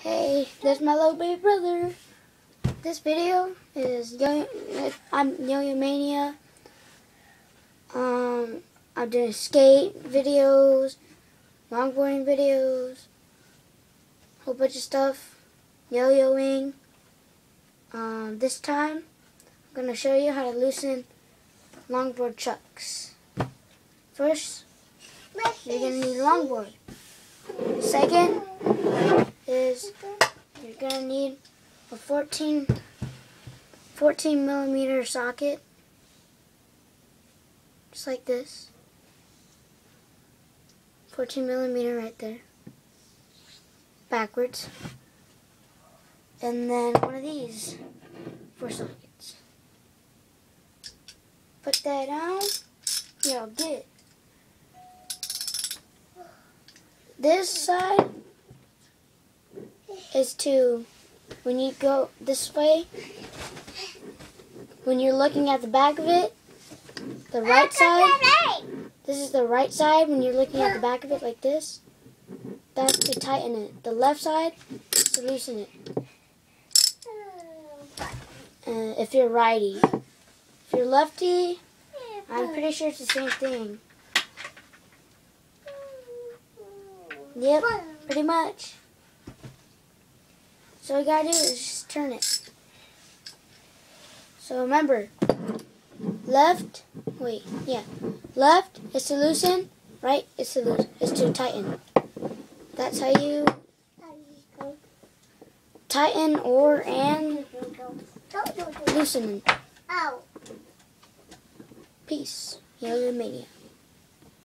Hey, this is my little baby brother. This video is I'm Yo-Yo Mania. I'm doing skate videos, longboarding videos, whole bunch of stuff, yo-yoing. This time, I'm going to show you how to loosen longboard chucks. First, you're going to need a longboard. Second is you're going to need a 14 millimeter socket, just like this. 14 millimeter right there, backwards. And then one of these 4 sockets. Put that on. Here, I'll get it. This side is to, when you go this way, when you're looking at the back of it, the right side, this is the right side when you're looking at the back of it like this. That's to tighten it. The left side is to loosen it. If you're righty. If you're lefty, I'm pretty sure it's the same thing. Yep, pretty much. So all you gotta do is just turn it. So remember, left is to loosen, right is to tighten. That's how you tighten and loosen. Peace. Yo-Yo Mania.